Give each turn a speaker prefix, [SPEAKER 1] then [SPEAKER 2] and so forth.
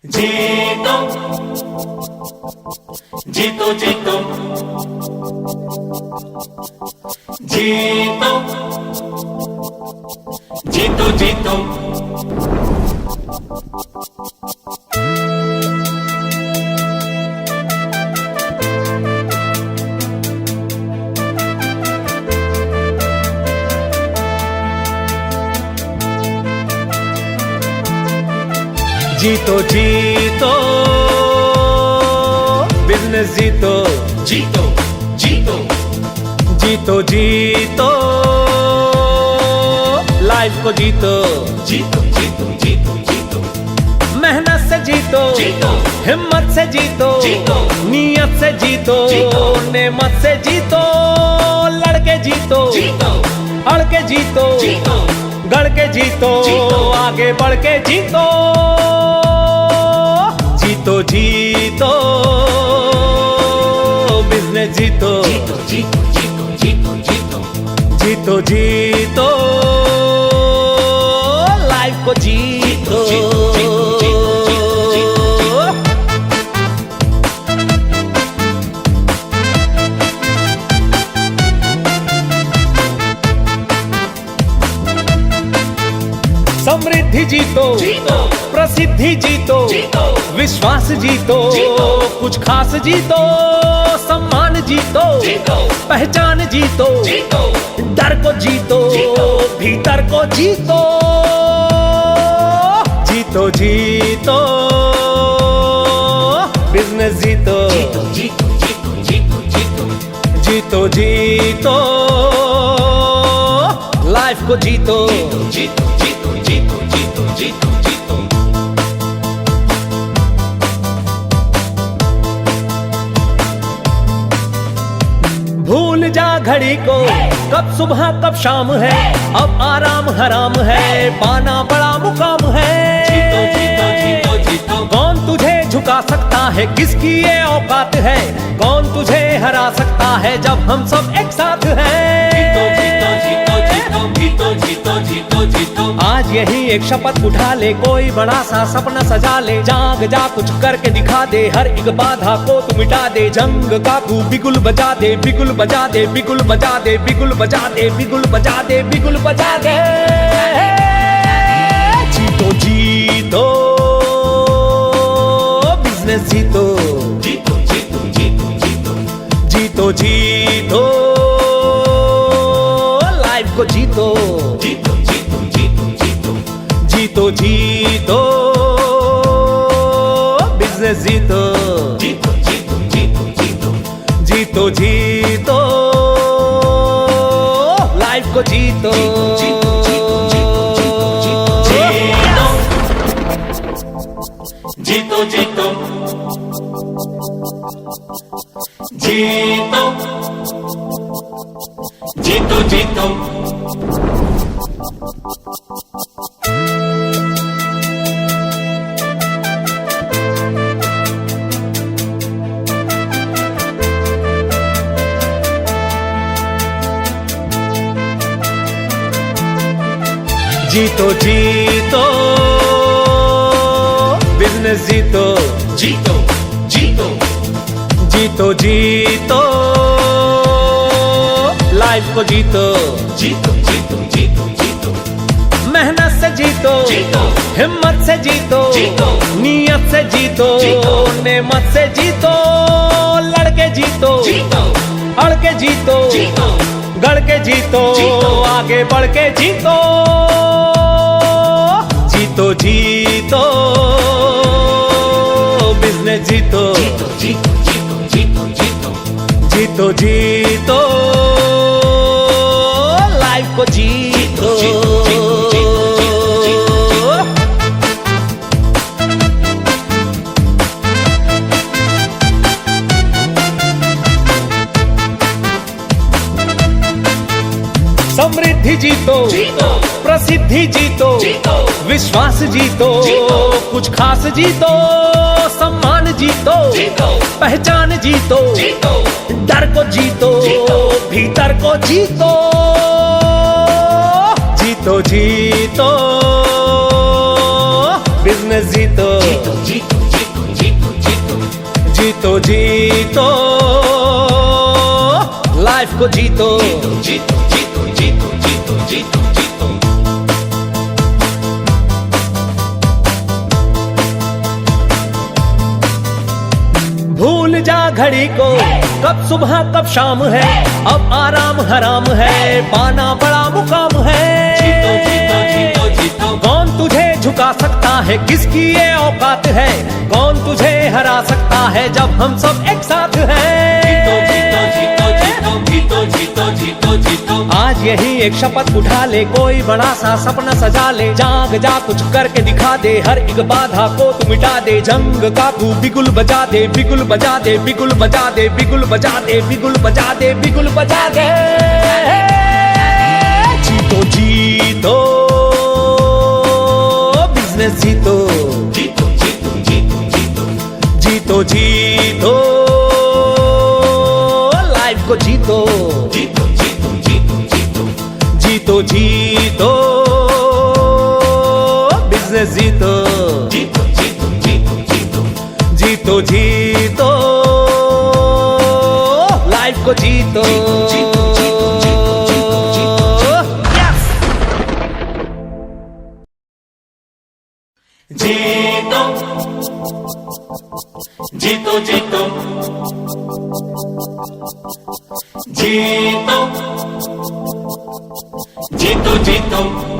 [SPEAKER 1] जीतो जीतो जीतो जीतो जीतो जीतो
[SPEAKER 2] जीतो जीतो बिजनेस जीतो
[SPEAKER 1] जीतो जीतो
[SPEAKER 2] जीतो जीतो लाइफ को जीतो
[SPEAKER 1] जीतो जीतो जीतो जीतो
[SPEAKER 2] मेहनत से जीतो
[SPEAKER 1] जीतो
[SPEAKER 2] हिम्मत से जीतो
[SPEAKER 1] जीतो
[SPEAKER 2] नीयत से जीतो
[SPEAKER 1] जीतो
[SPEAKER 2] नेमत से जीतो लड़के जीतो
[SPEAKER 1] जीतो
[SPEAKER 2] अड़के जीतो
[SPEAKER 1] जीतो
[SPEAKER 2] गढ़ के जीतो
[SPEAKER 1] जीतो
[SPEAKER 2] आगे बढ़ के जीतो जीतो जीतो बिजनेस जीतो
[SPEAKER 1] जीतो जीतो जीतो जीतो जीतो
[SPEAKER 2] जीतो जीतो लाइफ को जीतो
[SPEAKER 1] जीतो जीतो जीतो जीतो
[SPEAKER 2] समृद्धि जीतो
[SPEAKER 1] जीतो
[SPEAKER 2] प्रसिद्धि जीतो
[SPEAKER 1] जीतो
[SPEAKER 2] विश्वास जीतो
[SPEAKER 1] जीतो
[SPEAKER 2] कुछ खास जीतो सम्मान जीतो
[SPEAKER 1] जीतो
[SPEAKER 2] पहचान जीतो
[SPEAKER 1] जीतो
[SPEAKER 2] डर को जीतो
[SPEAKER 1] जीतो
[SPEAKER 2] भीतर को जीतो जीतो जीतो बिजनेस जीतो
[SPEAKER 1] जीतो जीतो जीतो जीतो जीतो
[SPEAKER 2] जीतो जीतो लाइफ को जीतो
[SPEAKER 1] जीतो जीतो जीतो जीतो जीतो जीतो
[SPEAKER 2] भूल जा घड़ी को कब सुबह कब शाम है अब आराम हराम है पाना बड़ा मुकाम है
[SPEAKER 1] जीतो जीतो जीतो जीतो
[SPEAKER 2] कौन तुझे झुका सकता है किसकी ये औकात है कौन तुझे हरा सकता है जब हम सब एक साथ हैं
[SPEAKER 1] जीतो जीतो जीतो जीतो जीतो जीतो जीतो
[SPEAKER 2] आज यही एक शपथ उठा ले कोई बड़ा सा सपना सजा ले जाग जा कुछ करके दिखा दे हर एक बाधा को तू मिटा दे जंग का तू बिगुल बजा दे बिगुल बजा दे बिगुल बजा दे बिगुल बजा दे बिगुल बजा दे बिगुल बजा दे जीतो जीतो बिजनेस जीतो
[SPEAKER 1] जीतो जीतो जीतो जीतो
[SPEAKER 2] जीतो जीतो लाइफ को जीतो
[SPEAKER 1] जीतो जीतो जीतो जीतो
[SPEAKER 2] जीतो जीतो बिजनेस जीतो
[SPEAKER 1] जीतो जीतो जीतो जीतो
[SPEAKER 2] जीतो जीतो लाइफ को जीतो
[SPEAKER 1] जीतो जीतो जीतो जीतो जीतो जीतो जीतो
[SPEAKER 2] जीतो जीतो बिजनेस जीतो
[SPEAKER 1] जीतो जीतो
[SPEAKER 2] जीतो जीतो लाइफ को जीतो
[SPEAKER 1] जीतो जीतो जीतो जीतो
[SPEAKER 2] मेहनत से जीतो
[SPEAKER 1] जीतो
[SPEAKER 2] हिम्मत से जीतो
[SPEAKER 1] जीतो
[SPEAKER 2] नीयत से जीतो
[SPEAKER 1] जीतो
[SPEAKER 2] नेमत से जीतो लड़के जीतो
[SPEAKER 1] जीतो
[SPEAKER 2] अड़के जीतो
[SPEAKER 1] जीतो
[SPEAKER 2] गढ़ के जीतो
[SPEAKER 1] जीतो
[SPEAKER 2] आगे बढ़ के जीतो जीतो जीतो बिजनेस जीतो
[SPEAKER 1] जीतो जीतो जीतो जीतो जीतो
[SPEAKER 2] जीतो जीतो लाइफ को जीतो
[SPEAKER 1] जीतो जीतो जीतो जीतो
[SPEAKER 2] समृद्धि जीतो
[SPEAKER 1] जीतो
[SPEAKER 2] प्रसिद्धि जीतो
[SPEAKER 1] जीतो
[SPEAKER 2] विश्वास जीतो
[SPEAKER 1] जीतो
[SPEAKER 2] कुछ खास जीतो सम्मान जीतो
[SPEAKER 1] जीतो
[SPEAKER 2] पहचान जीतो
[SPEAKER 1] जीतो
[SPEAKER 2] डर को जीतो
[SPEAKER 1] जीतो
[SPEAKER 2] भीतर को जीतो जीतो जीतो बिजनेस जीतो
[SPEAKER 1] जीतो जीतो
[SPEAKER 2] जीतो जीतो लाइफ को जीतो
[SPEAKER 1] जीतो जीतो जीतो जीतो जीतो जीतो
[SPEAKER 2] भूल जा घड़ी को कब सुबह कब शाम है अब आराम हराम है पाना बड़ा मुकाम है
[SPEAKER 1] जीतो जीतो जीतो जीतो
[SPEAKER 2] कौन तुझे झुका सकता है किसकी ये औकात है कौन तुझे हरा सकता है जब हम सब एक साथ हैं
[SPEAKER 1] जीतो जीतो जीतो जीतो जीतो जीतो जीतो
[SPEAKER 2] आज यही एक शपथ उठा ले कोई बड़ा सा सपना सजा ले जाग जा कुछ करके दिखा दे हर एक बाधा को तू मिटा दे जंग का तू बिगुल बजा दे बिगुल बजा दे बिगुल बजा दे बिगुल बजा दे बिगुल बजा दे बिगुल बजा दे जीतो जीतो बिजनेस जीतो
[SPEAKER 1] जीतो जीतो जीतो जीतो
[SPEAKER 2] जीतो जीतो लाइफ को जीतो
[SPEAKER 1] जीतो जीतो जीतो जीतो
[SPEAKER 2] जीतो जीतो बिजनेस जीतो
[SPEAKER 1] जीतो जीतो जीतो जीतो
[SPEAKER 2] जीतो जीतो लाइफ को जीतो
[SPEAKER 1] जीतो जीतो जीतो जीतो जीतो
[SPEAKER 2] Yes!
[SPEAKER 1] जीतो जीतो जीतो जीतो जीतो जीतो